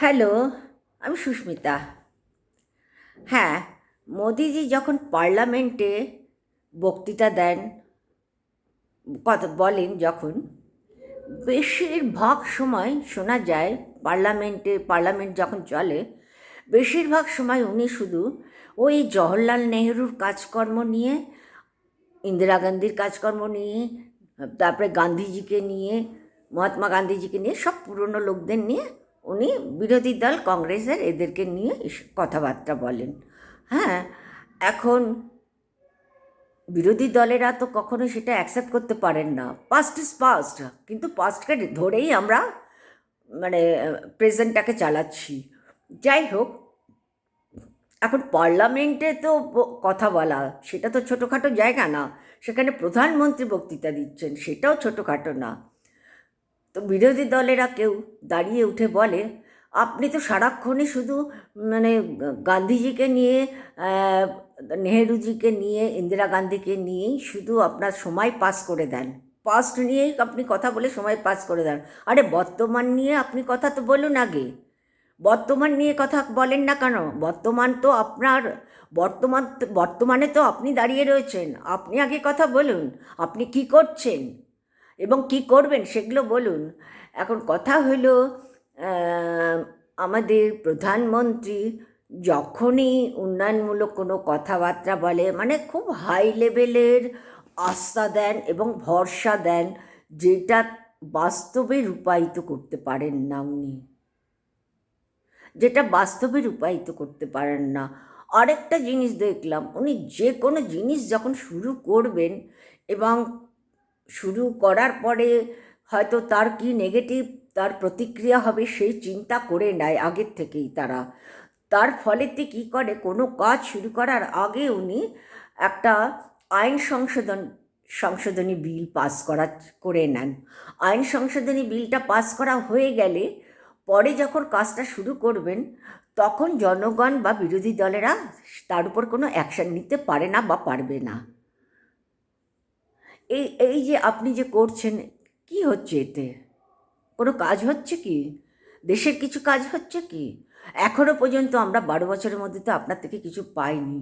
Hello, আমি সুস্মিতা। হ্যাঁ, মোদিজি যখন পার্লামেন্টে বক্তৃতা দেন, কথা বলেন যখন, বেশিরভাগ সময় শোনা যায় পার্লামেন্ট যখন চলে, বেশিরভাগ সময় উনি শুধু ওই জওহরলাল নেহরুর কাজকর্ম নিয়ে, ইন্দিরা গান্ধীর কাজকর্ম নিয়ে, তারপরে গান্ধীজিকে নিয়ে, মহাত্মা গান্ধীজিকে নিয়ে, সব পুরনো লোকদের নিয়ে উনি বিরোধী দল কংগ্রেসের এদেরকে নিয়ে কথাবার্তা বলেন। হ্যাঁ, এখন বিরোধী দলেরা তো কখনো সেটা অ্যাকসেপ্ট করতে পারেন না। পাস্ট ইজ পাস্ট, কিন্তু পাস্টকে ধরেই আমরা মানে প্রেজেন্টটাকে চালাচ্ছি। যাই হোক, এখন পার্লামেন্টে তো কথা বলা সেটা তো ছোটোখাটো জায়গা না। সেখানে প্রধানমন্ত্রী বক্তৃতা দিচ্ছেন, সেটাও ছোটোখাটো না। তো বিরোধী দলেরা কেউ দাঁড়িয়ে উঠে বলে, আপনি তো সারাক্ষণই শুধু মানে গান্ধীজিকে নিয়ে, নেহেরুজিকে নিয়ে, ইন্দিরা গান্ধীকে নিয়েই শুধু আপনার সময় পাস করে দেন। পাস্ট নিয়েই আপনি কথা বলে সময় পাস করে দেন। আরে বর্তমান নিয়ে আপনি কথা তো বলুন আগে। বর্তমান নিয়ে কথা বলেন না কেন? বর্তমান তো আপনার, বর্তমানে তো আপনি দাঁড়িয়ে রয়েছেন। আপনি আগে কথা বলুন, আপনি কি করছেন এবং কি করবেন সেগুলো বলুন। এখন কথা হলো, আমাদের প্রধানমন্ত্রী যখনই উন্নয়নমূলক কোনো কথাবার্তা বলে, মানে খুব হাই লেভেলের আস্থা দেন এবং ভরসা দেন, যেটা বাস্তবে রূপায়িত করতে পারেন না উনি, যেটা বাস্তবে রূপায়িত করতে পারেন না। আরেকটা জিনিস দেখলাম, উনি যে কোনো জিনিস যখন শুরু করবেন এবং শুরু করার পরে হয়তো তার কি নেগেটিভ তার প্রতিক্রিয়া হবে সেই চিন্তা করে নেয় আগের থেকেই তারা। তার ফলেতে কী করে, কোনো কাজ শুরু করার আগে উনি একটা আইন সংশোধনী বিল পাস করে নেন। আইন সংশোধনী বিলটা পাস করা হয়ে গেলে পরে যখন কাজটা শুরু করবেন, তখন জনগণ বা বিরোধী দলেরা তার উপর কোনো অ্যাকশন নিতে পারে না বা পারবে না। এই এই যে আপনি যে করছেন, কি হচ্ছে এতে? কোনো কাজ হচ্ছে কি? দেশের কিছু কাজ হচ্ছে কি? এখনও পর্যন্ত আমরা 12 বছরের মধ্যে তো আপনার থেকে কিছু পাইনি।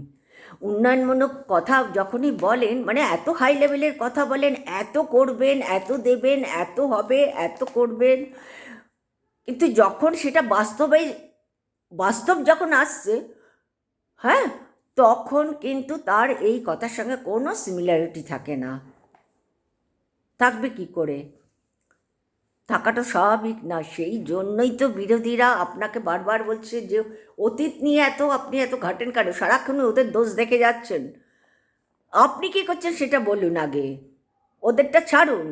উন্নয়নমূলক কথা যখনই বলেন, মানে এত হাই লেভেলের কথা বলেন, এত করবেন, এত দেবেন, এত হবে, এত করবেন, কিন্তু যখন সেটা বাস্তব যখন আসছে, হ্যাঁ, তখন কিন্তু তার এই কথার সঙ্গে কোনো সিমিলারিটি থাকে না। থাকবে কি করে? থাকাটা স্বাভাবিক না। সেই জন্যই তো বিরোধীরা আপনাকে বারবার বলছে যে অতীত নিয়ে আপনি এত ঘাটেন কেন? সারাক্ষণ ওদের দোষ দেখে যাচ্ছেন। আপনি কী করছেন সেটা বলুন আগে। ওদেরটা ছাড়ুন,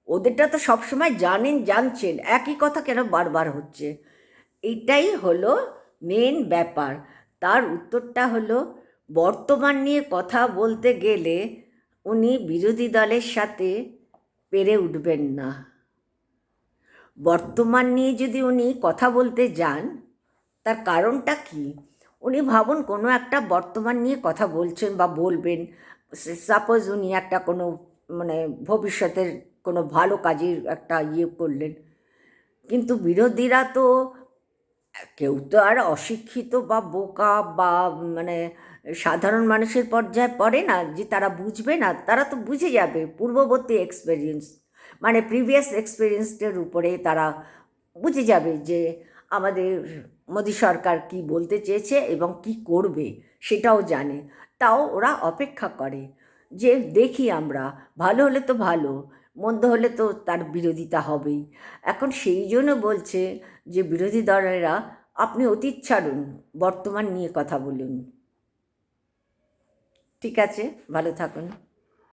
ওদেরটা তো সবসময় জানছেন, একই কথা কেন বারবার হচ্ছে? এটাই হলো মেন ব্যাপার। তার উত্তরটা হলো, বর্তমান নিয়ে কথা বলতে গেলে উনি বিরোধী দলের সাথে পেরে উঠবেন না। বর্তমান নিয়ে যদি উনি কথা বলতে যান, তার কারণটা কি? উনি ভাবুন, কোনো একটা বর্তমান নিয়ে কথা বলছেন বা বলবেন, সাপোজ উনি একটা কোনো মানে ভবিষ্যতের কোনো ভালো কাজের একটা করলেন, কিন্তু বিরোধীরা তো, কেউ তো আর অশিক্ষিত বা বোকা বা মানে সাধারণ মানুষের পর্যায়ে পড়ে না যে তারা বুঝবে না। তারা তো বুঝে যাবে, পূর্ববর্তী এক্সপেরিয়েন্স, মানে প্রিভিয়াস এক্সপেরিয়েন্সের উপরে তারা বুঝে যাবে যে আমাদের মোদী সরকার কি বলতে চেয়েছে এবং কি করবে সেটাও জানে। তাও ওরা অপেক্ষা করে যে দেখি আমরা, ভালো হলে তো ভালো, মন্দ হলে তো তার বিরোধিতা হবেই। এখন সেই জন্য বলছে যে বিরোধী দলেরা, আপনি অতীত ছাড়ুন, বর্তমান নিয়ে কথা বলুন। ঠিক আছে, ভালো থাকুন।